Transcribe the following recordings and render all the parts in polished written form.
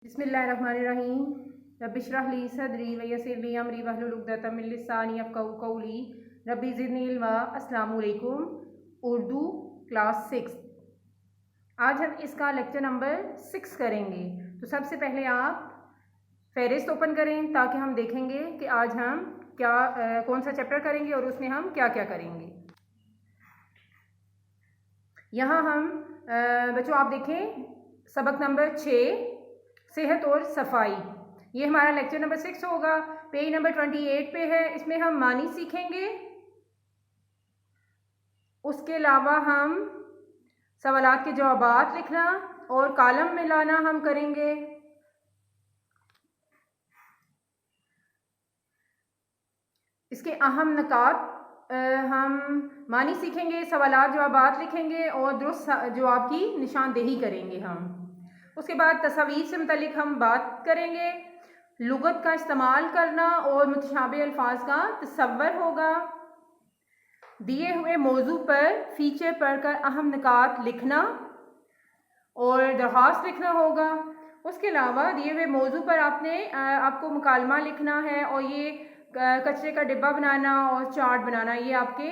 बिस्मिल्लाहिर्रहमानिर्रहीम। रब्बि इश्रह ली सदरी व यस्सिर ली अमरी वहलुल उक़दतम मिन लिसानी यफ़क़हू क़ौली। रब्बि ज़िदनी इल्मा। अस्सलामु अलैकुम। उर्दू क्लास 6। आज हम इसका लेक्चर नंबर 6 करेंगे। तो सबसे पहले आप फ़हरिस्त ओपन करें ताकि हम देखेंगे कि आज हम कौन सा चैप्टर करेंगे और उसमें हम क्या क्या करेंगे। यहाँ हम बच्चों आप देखें सबक नंबर 6 सेहत और सफाई, ये हमारा लेक्चर नंबर 6 होगा। पेज नंबर 28 पे है। इसमें हम मानी सीखेंगे। उसके अलावा हम सवालात के जवाबात लिखना और कॉलम में लाना हम करेंगे। इसके अहम नकात हम मानी सीखेंगे, सवालात जवाबात लिखेंगे और दुरुस्त जवाब की निशानदेही करेंगे हम। उसके बाद तस्वीर से मुतल्लिक हम बात करेंगे। लुगत का इस्तेमाल करना और मुतशाबिह अल्फाज का तसव्वुर होगा। दिए हुए मौजू पर फीचर पढ़कर अहम निकात लिखना और दरख्वास्त लिखना होगा। उसके अलावा दिए हुए मौजू पर आपको मुकालमा लिखना है और ये कचरे का डिब्बा बनाना और चार्ट बनाना, ये आपके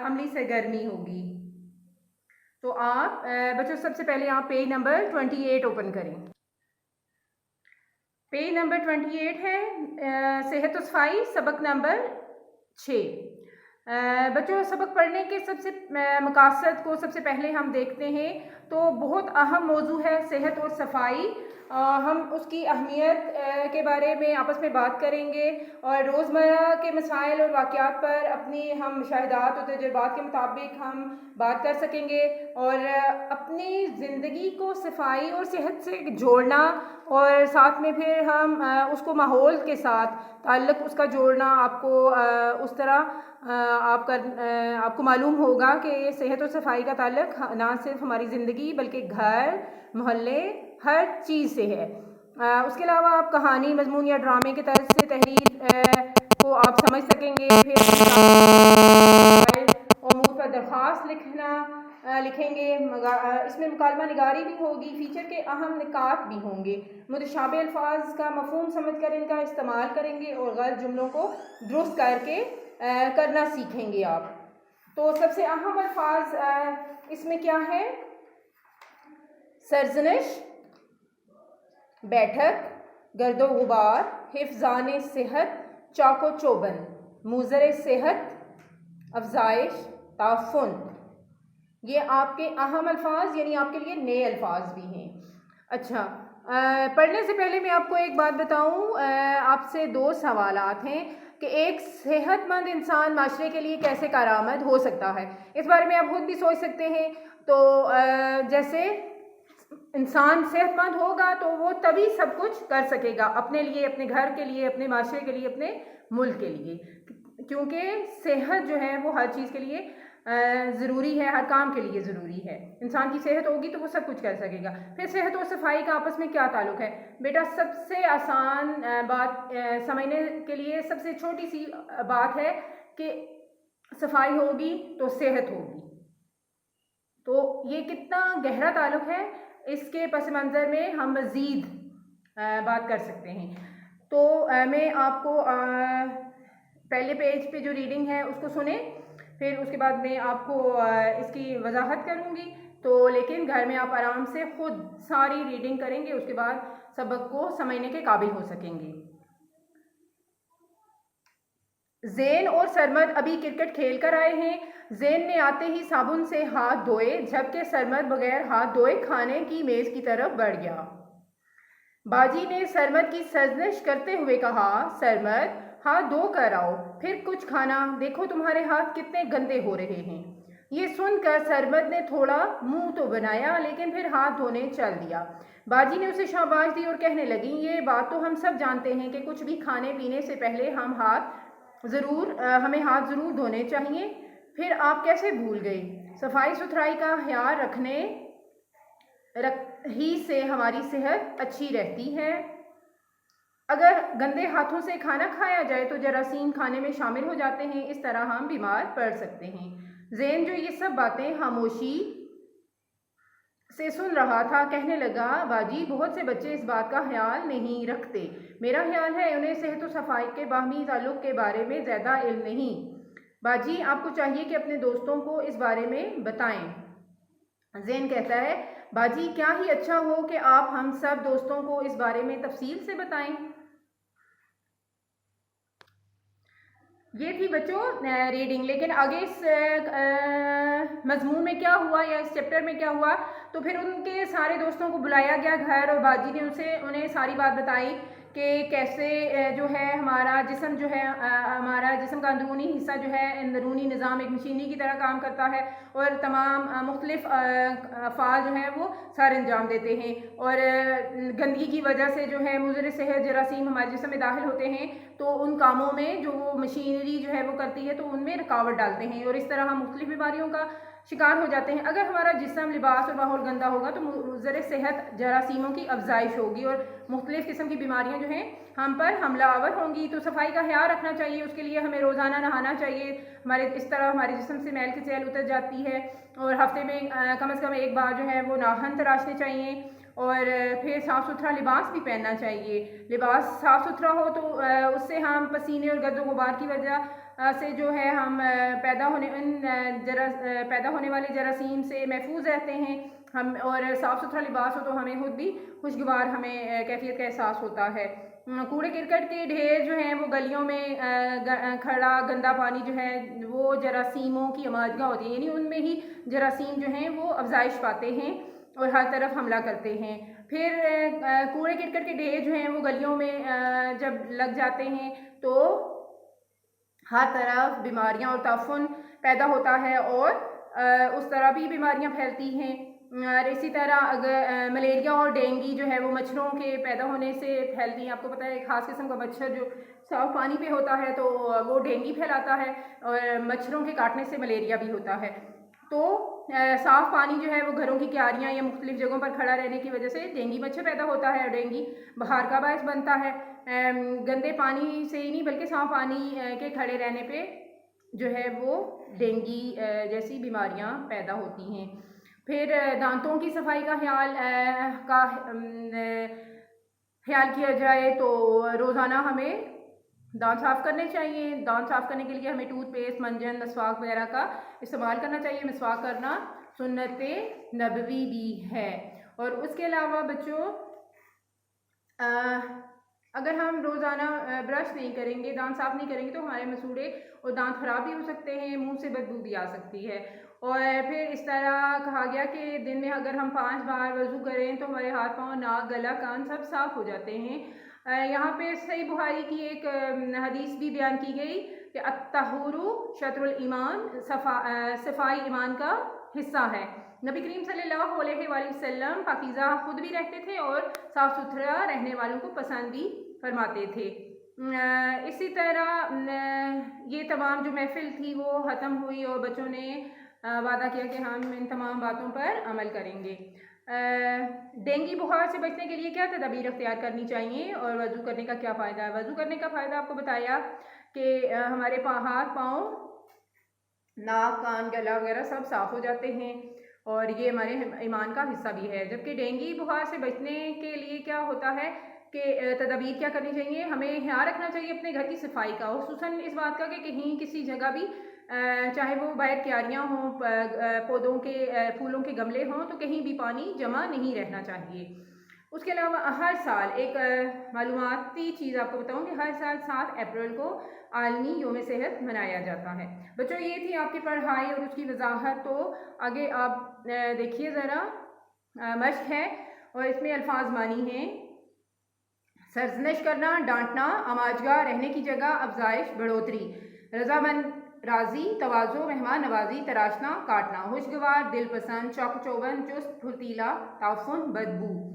अमली सरगर्मी होगी। तो आप बच्चों सबसे पहले आप पेज नंबर 28 ओपन करें। पेज नंबर 28 है सेहत और सफाई, सबक नंबर 6। बच्चों सबक पढ़ने के सबसे मकासद को सबसे पहले हम देखते हैं। तो बहुत अहम मौजू है सेहत और सफाई। हम उसकी अहमियत के बारे में आपस में बात करेंगे और रोज़मर्रा के मसाइल और वाक़यात पर अपनी हम मुशाहिदात और तजुर्बात के मुताबिक हम बात कर सकेंगे और अपनी ज़िंदगी को सफाई और सेहत से जोड़ना और साथ में फिर हम उसको माहौल के साथ ताल्लुक़ उसका जोड़ना आपको उस तरह आपको मालूम होगा कि सेहत और सफाई का ताल्लुक़ ना सिर्फ हमारी ज़िंदगी बल्कि घर, मोहल्ले, हर चीज़ से है। उसके अलावा आप कहानी, मजमून या ड्रामे के तर्ज से तहरीर को आप समझ सकेंगे। फिर और पर दरख्वास्त लिखेंगे। इसमें मुकालमा निगारी भी होगी। फीचर के अहम निकात भी होंगे। मुतशाबिह अल्फाज का मफहूम समझकर इनका इस्तेमाल करेंगे और गलत जुमलों को दुरुस्त करके करना सीखेंगे आप। तो सबसे अहम अल्फाज इसमें क्या है? सरजनिश, बैठक, गर्दो गुबार, हिफ्ज़ान सेहत, चाको चौबन, मुज़र सेहत, अफजाइश, ताफुन, ये आपके अहम अल्फाज यानी आपके लिए नए अल्फाज भी हैं। अच्छा, पढ़ने से पहले मैं आपको एक बात बताऊं। आपसे 2 सवालात हैं कि एक सेहतमंद इंसान माशरे के लिए कैसे कारआमद हो सकता है। इस बारे में आप खुद भी सोच सकते हैं। तो जैसे इंसान सेहतमंद होगा तो वो तभी सब कुछ कर सकेगा अपने लिए, अपने घर के लिए, अपने माशरे के लिए, अपने मुल्क के लिए, क्योंकि सेहत जो है वो हर चीज़ के लिए ज़रूरी है, हर काम के लिए ज़रूरी है। इंसान की सेहत होगी तो वो सब कुछ कर सकेगा। फिर सेहत और सफाई का आपस में क्या ताल्लुक़ है? बेटा सबसे आसान बात समझने के लिए सबसे छोटी सी बात है कि सफाई होगी तो सेहत होगी। तो ये कितना गहरा ताल्लुक़ है, इसके पस मंज़र में हम मज़ीद बात कर सकते हैं। तो मैं आपको पहले पेज पे जो रीडिंग है उसको सुने, फिर उसके बाद मैं आपको इसकी वजाहत करूँगी। तो लेकिन घर में आप आराम से खुद सारी रीडिंग करेंगे, उसके बाद सबक को समझने के काबिल हो सकेंगे। ज़ैन और सरमद अभी क्रिकेट खेल कर आए हैं। ज़ैन ने आते ही साबुन से हाथ धोए, जबकि सरमद बगैर हाथ धोए खाने की मेज़ की तरफ बढ़ गया। बाजी ने सरमद की सरजनिश करते हुए कहा, सरमद हाथ धो कर आओ, फिर कुछ खाना। देखो तुम्हारे हाथ कितने गंदे हो रहे हैं। ये सुनकर सरमद ने थोड़ा मुंह तो बनाया लेकिन फिर हाथ धोने चल दिया। बाजी ने उसे शाबाश दी और कहने लगी, ये बात तो हम सब जानते हैं कि कुछ भी खाने पीने से पहले हमें हाथ ज़रूर धोने चाहिए। फिर आप कैसे भूल गए? सफाई सुथराई का ख्याल रखने ही से हमारी सेहत अच्छी रहती है। अगर गंदे हाथों से खाना खाया जाए तो जरासीम खाने में शामिल हो जाते हैं, इस तरह हम बीमार पड़ सकते हैं। ज़ैन जो ये सब बातें खामोशी से सुन रहा था, कहने लगा, बाजी बहुत से बच्चे इस बात का ख्याल नहीं रखते। मेरा ख्याल है उन्हें सेहत और सफाई के बाहमी ताल्लुक के बारे में ज़्यादा इल्म नहीं। बाजी आपको चाहिए कि अपने दोस्तों को इस बारे में बताएं। जैन कहता है, बाजी क्या ही अच्छा हो कि आप हम सब दोस्तों को इस बारे में तफसील से बताएं। ये थी बच्चों रीडिंग। लेकिन आगे इस मजमून में क्या हुआ या इस चैप्टर में क्या हुआ, तो फिर उनके सारे दोस्तों को बुलाया गया घर और बाजी ने उन्हें सारी बात बताई कि कैसे जो है हमारा जिस्म जो है हमारा जिस्म का अंदरूनी हिस्सा जो है अंदरूनी निज़ाम एक मशीनरी की तरह काम करता है और तमाम मुख्तलिफ अफ़ाल जो है वो सर अंजाम देते हैं और गंदगी की वजह से जो है मुज़र सेहत जरासीम हमारे जिस्म में दाखिल होते हैं, तो उन कामों में जो वो मशीनरी जो है वो करती है तो उनमें रुकावट डालते हैं और इस तरह हम मुख्तलिफ बीमारियों का शिकार हो जाते हैं। अगर हमारा जिस्म, लिबास और माहौल गंदा होगा तो मुज़र सेहत जरासीमों की अफजाइश होगी और मुख्तलिफ किस्म की बीमारियां जो हैं हम पर हमला आवर होंगी। तो सफाई का ख्याल रखना चाहिए, उसके लिए हमें रोज़ाना नहाना चाहिए। इस तरह हमारे जिस्म से मैल की सेल उतर जाती है और हफ्ते में कम से कम एक बार जो है वो नाखून तराशने चाहिए और फिर साफ़ सुथरा लिबास भी पहनना चाहिए। लिबास साफ़ सुथरा हो तो उससे हम पसीने और गर्द गुबार की वजह से जो है हम पैदा होने वाले जरासीम से महफूज रहते हैं। हम और साफ़ सुथरा लिबास हो तो हमें खुद भी खुशगवार हमें कैफियत का एहसास होता है। कूड़े करकट के ढेर जो हैं वो गलियों में खड़ा गंदा पानी जो है वो जरासीमों की आमादगाह होती है, यानी उनमें ही जरासीम जो हैं वो अफजाइश पाते हैं और हर तरफ हमला करते हैं। फिर कूड़े करकट के ढेर जो हैं वो गलियों में जब लग जाते हैं तो हर तरफ बीमारियां और ताफुन पैदा होता है और उस तरह भी बीमारियां फैलती हैं। और इसी तरह अगर मलेरिया और डेंगू जो है वो मच्छरों के पैदा होने से फैलती हैं। आपको पता है एक ख़ास किस्म का मच्छर जो साफ पानी पे होता है तो वो डेंगू फैलाता है और मच्छरों के काटने से मलेरिया भी होता है। तो साफ़ पानी जो है वो घरों की क्यारियाँ या मुख्तलिफ जगहों पर खड़ा रहने की वजह से डेंगू मच्छर पैदा होता है और डेंगू बुखार का बायस बनता है। गंदे पानी से ही नहीं बल्कि साफ़ पानी के खड़े रहने पे जो है वो डेंगू जैसी बीमारियां पैदा होती हैं। फिर दांतों की सफाई का ख्याल किया जाए तो रोज़ाना हमें दांत साफ़ करने चाहिए। दांत साफ़ करने के लिए हमें टूथपेस्ट, मंजन, मसवाक वगैरह का इस्तेमाल करना चाहिए। मसवाक करना सुन्नत नबवी भी है। और उसके अलावा बच्चों अगर हम रोज़ाना ब्रश नहीं करेंगे, दांत साफ़ नहीं करेंगे तो हमारे मसूड़े और दांत खराब भी हो सकते हैं, मुंह से बदबू भी आ सकती है। और फिर इस तरह कहा गया कि दिन में अगर हम 5 बार वज़ू करें तो हमारे हाथ पाँव, नाक, गला, कान सब साफ़ हो जाते हैं। यहाँ पे सही बुखारी की एक हदीस भी बयान की गई कि अत्तहुरु शत्रुल ईमान, सफाई ईमान का हिस्सा है। नबी करीम सल्लल्लाहु अलैहि वसल्लम पाकीज़ा खुद भी रहते थे और साफ़ सुथरा रहने वालों को पसंद भी फरमाते थे। इसी तरह ये तमाम जो महफिल थी वो ख़त्म हुई और बच्चों ने वादा किया कि हम इन तमाम बातों पर अमल करेंगे। डेंगू बुखार से बचने के लिए क्या तदबीर अख्तियार करनी चाहिए और वज़ू करने का क्या फ़ायदा है। वज़ू करने का फ़ायदा आपको बताया कि हमारे हाथ पाँव, नाक, कान, गला वगैरह सब साफ़ हो जाते हैं और ये हमारे ईमान का हिस्सा भी है। जबकि डेंगू बुखार से बचने के लिए क्या होता है कि तदबीर क्या करनी चाहिए, हमें ख्याल रखना चाहिए अपने घर की सफाई का, खुसूसन इस बात का कि कहीं किसी जगह भी चाहे वो बाहर क्यारियाँ हों, पौधों के फूलों के गमले हों, तो कहीं भी पानी जमा नहीं रहना चाहिए। उसके अलावा हर साल एक मालूमाती चीज़ आपको बताऊं कि हर साल 7 अप्रैल को आलमी योम सेहत मनाया जाता है। बच्चों ये थी आपकी पढ़ाई और उसकी वजाहत। तो आगे आप देखिए ज़रा, मश्क है और इसमें अल्फाज मानी हैं। सरजनश करना, डांटना, आमाजगा, रहने की जगह, अफजाइश, बढ़ोतरी, रजामंद, राजी, तवाज़ो, मेहमान नवाजी, तराशना, काटना, खुशगवार, दिल पसंद, चौक-चौबंद, चुस्त, फुर्तीला, ताफुन, बदबू।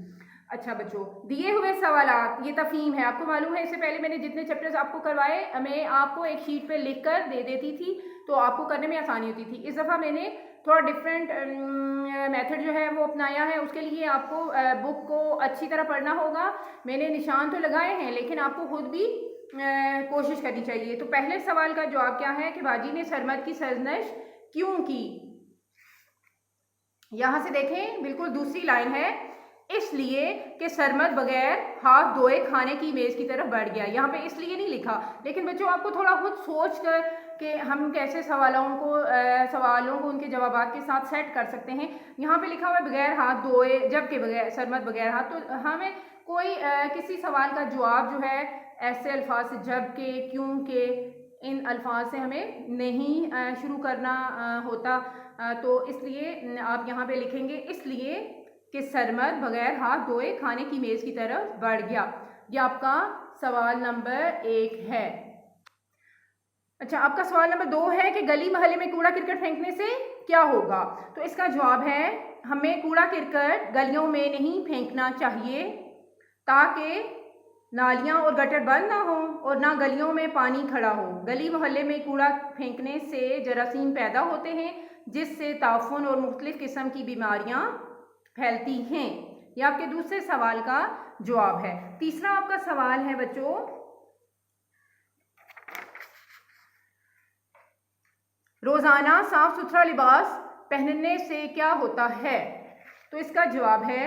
अच्छा बच्चों, दिए हुए सवालात, ये तफहीम है। आपको मालूम है इससे पहले मैंने जितने चैप्टर्स आपको करवाए मैं आपको एक शीट पे लिख कर दे देती थी तो आपको करने में आसानी होती थी। इस दफ़ा मैंने थोड़ा डिफरेंट मेथड जो है वो अपनाया है। उसके लिए आपको बुक को अच्छी तरह पढ़ना होगा। मैंने निशान तो लगाए हैं लेकिन आपको खुद भी कोशिश करनी चाहिए। तो पहले सवाल का जवाब क्या है कि बाजी ने सरमद की सरजनश क्यों की। यहाँ से देखें बिल्कुल दूसरी लाइन है, इसलिए कि सरमद बगैर हाथ धोए खाने की मेज़ की तरफ बढ़ गया। यहाँ पे इसलिए नहीं लिखा, लेकिन बच्चों आपको थोड़ा खुद सोच कर कि हम कैसे सवालों को उनके जवाबात के साथ सेट कर सकते हैं। यहाँ पे लिखा हुआ है बगैर हाथ धोए, जबकि बगैर सरमद बगैर हाथ, तो हमें कोई किसी सवाल का जवाब जो है ऐसे अल्फाज से, जब के, क्यों के, इन अल्फाज से हमें नहीं शुरू करना होता। तो इसलिए आप यहाँ पे लिखेंगे इसलिए कि सरमद बगैर हाथ धोए खाने की मेज़ की तरफ बढ़ गया। ये आपका सवाल नंबर 1 है। अच्छा, आपका सवाल नंबर 2 है कि गली मोहल्ले में कूड़ा करकट फेंकने से क्या होगा। तो इसका जवाब है हमें कूड़ा करकट गलियों में नहीं फेंकना चाहिए, ताकि नालियाँ और गटर बंद ना हो और ना गलियों में पानी खड़ा हो। गली मोहल्ले में कूड़ा फेंकने से जरासीम पैदा होते हैं, जिससे ताफुन और मुख्तलिफ किस्म की बीमारियाँ फैलती हैं। यह आपके दूसरे सवाल का जवाब है। तीसरा आपका सवाल है बच्चों, रोजाना साफ सुथरा लिबास पहनने से क्या होता है। तो इसका जवाब है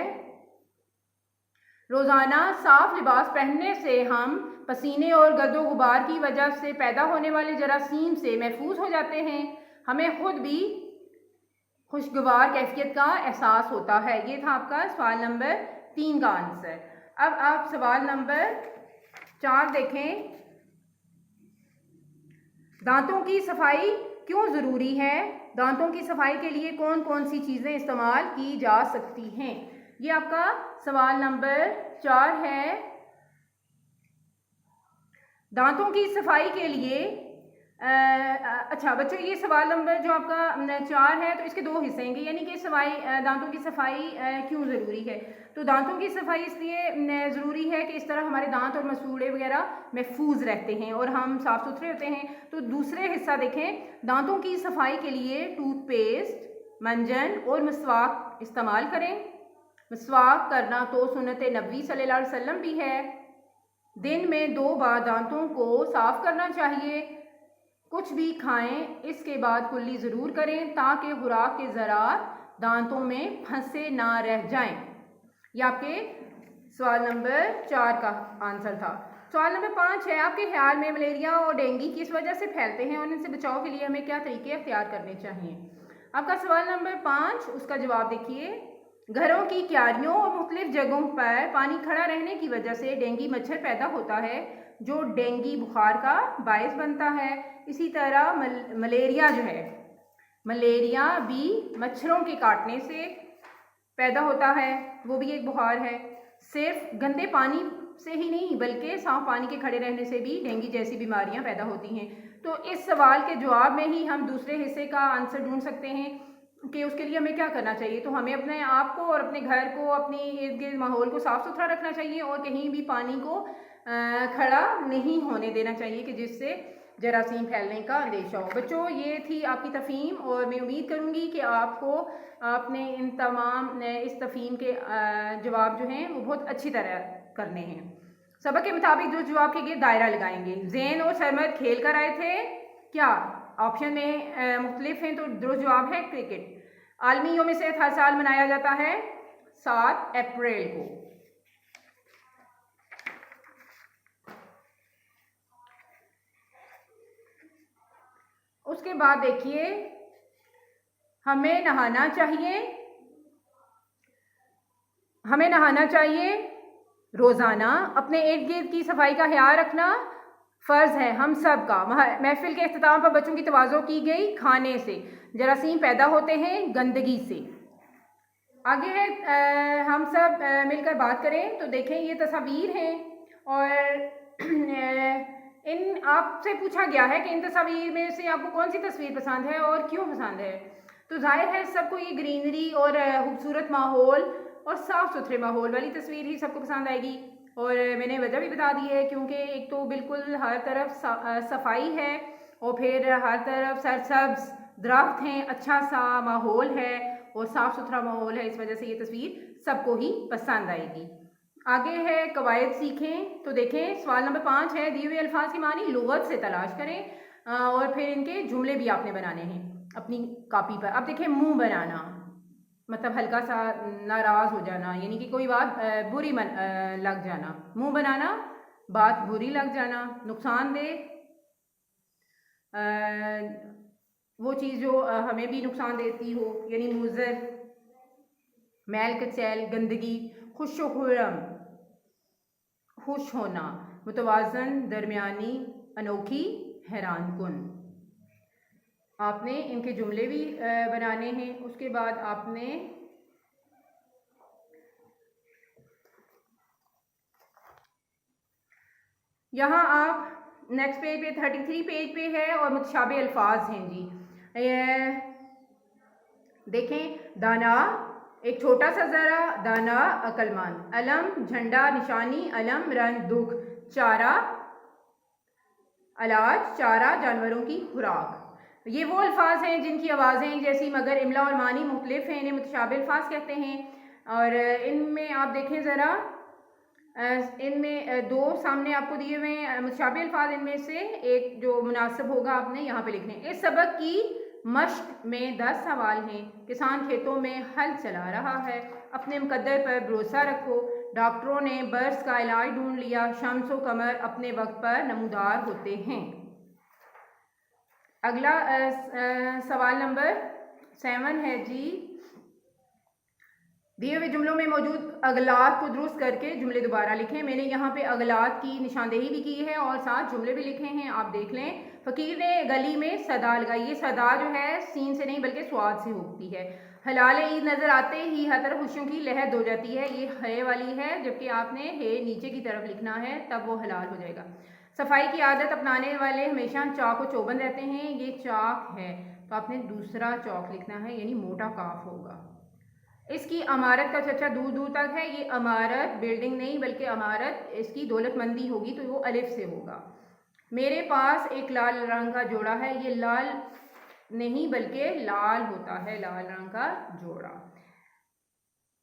रोजाना साफ लिबास पहनने से हम पसीने और गर्दो गुबार की वजह से पैदा होने वाले जरासीम से महफूज हो जाते हैं। हमें खुद भी खुशगवार कैफियत का एहसास होता है। ये था आपका सवाल नंबर 3 का आंसर। अब आप सवाल नंबर 4 देखें, दांतों की सफाई क्यों ज़रूरी है। दांतों की सफाई के लिए कौन कौन सी चीज़ें इस्तेमाल की जा सकती हैं। ये आपका सवाल नंबर 4 है। दांतों की सफाई के लिए अच्छा बच्चों, ये सवाल नंबर जो आपका 4 है, तो इसके 2 हिस्से हैं, यानी कि दांतों की सफाई क्यों ज़रूरी है। तो दांतों की सफाई इसलिए ज़रूरी है कि इस तरह हमारे दांत और मसूड़े वगैरह महफूज रहते हैं और हम साफ़ सुथरे होते हैं। तो दूसरे हिस्सा देखें, दांतों की सफाई के लिए टूथपेस्ट, मंजन और मसवाक इस्तेमाल करें। मसवाक करना तो सुन्नत नबी सल्लल्लाहु अलैहि वसल्लम भी है। दिन में 2 बार दांतों को साफ़ करना चाहिए। कुछ भी खाएं इसके बाद कुल्ली ज़रूर करें, ताकि खुराक के ज़रात दांतों में फंसे ना रह जाएं। यह आपके सवाल नंबर 4 का आंसर था। सवाल नंबर 5 है, आपके ख्याल में मलेरिया और डेंगू किस वजह से फैलते हैं और इनसे बचाव के लिए हमें क्या तरीके अख्तियार करने चाहिए। आपका सवाल नंबर 5, उसका जवाब देखिए। घरों की क्यारियों और मुख्तलिफ जगहों पर पानी खड़ा रहने की वजह से डेंगू मच्छर पैदा होता है, जो डेंगू बुखार का बायस बनता है। इसी तरह मलेरिया जो है, मलेरिया भी मच्छरों के काटने से पैदा होता है, वो भी एक बुखार है। सिर्फ गंदे पानी से ही नहीं, बल्कि साफ पानी के खड़े रहने से भी डेंगू जैसी बीमारियां पैदा होती हैं। तो इस सवाल के जवाब में ही हम दूसरे हिस्से का आंसर ढूंढ सकते हैं कि उसके लिए हमें क्या करना चाहिए। तो हमें अपने आप को और अपने घर को, अपनी इर्द गिर्द माहौल को साफ़ सुथरा रखना चाहिए और कहीं भी पानी को खड़ा नहीं होने देना चाहिए कि जिससे जरासीम फैलने का अंदेशा हो। बच्चों, ये थी आपकी तफ़हीम और मैं उम्मीद करूँगी कि आपने इन तमाम इस तफ़हीम के जवाब जो हैं वो बहुत अच्छी तरह करने हैं। सबक के मुताबिक जो जवाब के लिए दायरा लगाएंगे। ज़ैन और सरमद खेल कर आए थे, क्या ऑप्शन में मुख्तलिफ हैं, तो दुरुस्त जवाब है क्रिकेट। आलमी यौम सेहत हर साल मनाया जाता है 7 अप्रैल को। उसके बाद देखिए, हमें नहाना चाहिए रोज़ाना। अपने इर्द गिर्द की सफाई का ख्याल रखना फ़र्ज़ है हम सब का। महफिल के इख्तिताम पर बच्चों की तवाज़ो की गई। खाने से जरासीम पैदा होते हैं, गंदगी से। आगे है हम सब मिलकर बात करें। तो देखें, ये तस्वीर हैं और इन आपसे पूछा गया है कि इन तस्वीर में से आपको कौन सी तस्वीर पसंद है और क्यों पसंद है। तो जाहिर है सबको ये ग्रीनरी और खूबसूरत माहौल और साफ़ सुथरे माहौल वाली तस्वीर ही सबको पसंद आएगी। और मैंने वजह भी बता दी है, क्योंकि एक तो बिल्कुल हर तरफ सफाई है और फिर हर तरफ सरसब्ज दरख्त हैं, अच्छा सा माहौल है और साफ़ सुथरा माहौल है। इस वजह से ये तस्वीर सबको ही पसंद आएगी। आगे है कवायद सीखें। तो देखें, सवाल नंबर 5 है, दिए हुए अल्फाज की मानी लुगत से तलाश करें और फिर इनके जुमले भी आपने बनाने हैं अपनी कॉपी पर। अब देखें, मुंह बनाना। मतलब हल्का सा नाराज़ हो जाना, यानी कि कोई बात बुरी लग जाना। मुंह बनाना, बात बुरी लग जाना, नुकसानदेह, वो चीज़ जो हमें भी नुकसान देती हो, यानी मुज़र, मैल कचैल, गंदगी। खुश खुर्रम, खुश होना। मुतवाज़न, दरमियानी, अनोखी, हैरान कुन। आपने इनके जुमले भी बनाने हैं। उसके बाद आपने यहाँ आप नेक्स्ट पेज पे 33 पेज पे है और मुतशाबे अल्फाज हैं जी। देखें, दाना एक छोटा सा ज़रा, दाना अक्लमंद, अलम झंडा निशानी, अलम रंग दुख, चारा अलाज, चारा जानवरों की खुराक। ये वो अल्फाज हैं जिनकी आवाज़ें जैसी मगर इमला और मानी मुख्तलिफ हैं, इन्हें मुतशाबे अल्फाज कहते हैं। और इनमें आप देखें ज़रा, इनमें दो सामने आपको दिए हुए हैं मुतशाबे अल्फाज, इनमें से एक जो मुनासिब होगा आपने यहाँ पे लिखने। इस सबक की मश्क में 10 सवाल हैं। किसान खेतों में हल चला रहा है, अपने मुकद्दर पर भरोसा रखो, डॉक्टरों ने बर्स का इलाज ढूंढ लिया, शम्स व कमर अपने वक्त पर नमूदार होते हैं। अगला सवाल नंबर 7 है जी। दिए हुए जुमलों में मौजूद अगलात को दुरुस्त करके जुमले दोबारा लिखें। मैंने यहाँ पे अगलात की निशानदेही भी की है और साथ जुमले भी लिखे हैं, आप देख लें। फ़कीर ने गली में सदा लगाई, ये सदा जो है सीन से नहीं बल्कि स्वाद से होती है। हलाल ईद नज़र आते ही हर तरफ खुशियों की लहर दो जाती है, ये है वाली है, जबकि आपने है नीचे की तरफ लिखना है, तब वो हलाल हो जाएगा। सफाई की आदत अपनाने वाले हमेशा चाक व चौबंद रहते हैं, ये चाक है तो आपने दूसरा चौक लिखना है, यानी मोटा काफ होगा। इसकी अमारत का चर्चा दूर दूर तक है, ये अमारत बिल्डिंग नहीं बल्कि अमारत, इसकी दौलतमंदी होगी तो वो अलिफ से होगा। मेरे पास एक लाल रंग का जोड़ा है, ये लाल नहीं बल्कि लाल होता है, लाल रंग का जोड़ा।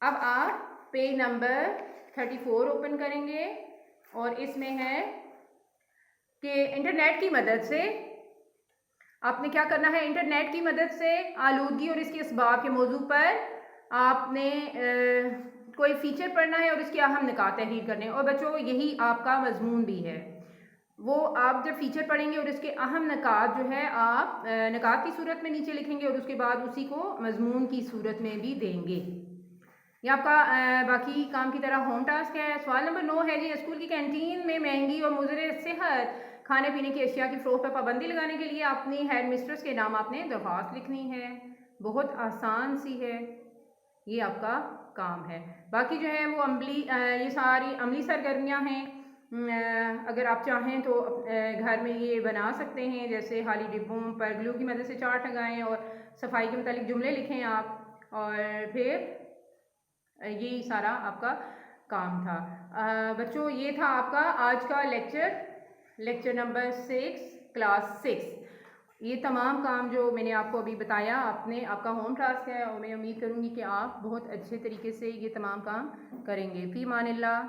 अब आप पेज नंबर 34 ओपन करेंगे और इसमें है कि इंटरनेट की मदद से आपने क्या करना है। इंटरनेट की मदद से आलूदगी और इसके असबाब के मौजू पर आपने कोई फ़ीचर पढ़ना है और इसके अहम निकात तहरीर करने हैं। और बच्चों, यही आपका मजमून भी है, वो आप जब फ़ीचर पढ़ेंगे और इसके अहम निकात जो है आप निकात की सूरत में नीचे लिखेंगे और उसके बाद उसी को मजमून की सूरत में भी देंगे। ये आपका बाकी काम की तरह होम टास्क है। सवाल नंबर 9 है जी। स्कूल की कैंटीन में महंगी और मुज़र सेहत खाने पीने की अशिया की फ़रोख्त पर पाबंदी लगाने के लिए अपनी हेड मिस्ट्रेस के नाम आपने दरख्वास्त लिखनी है। बहुत आसान सी है, ये आपका काम है। बाकी जो है वो ये सारी अमली सरगर्मियाँ हैं। अगर आप चाहें तो घर में ये बना सकते हैं, जैसे खाली डिब्बों पर ग्लू की मदद से चार्ट लगाएं और सफाई के मुतालिक जुमले लिखें आप, और फिर यही सारा आपका काम था। बच्चों, ये था आपका आज का लेक्चर नंबर 6 क्लास 6। ये तमाम काम जो मैंने आपको अभी बताया आपका होम टास्क है और मैं उम्मीद करूँगी कि आप बहुत अच्छे तरीके से ये तमाम काम करेंगे। फ़ी मानिल्लाह।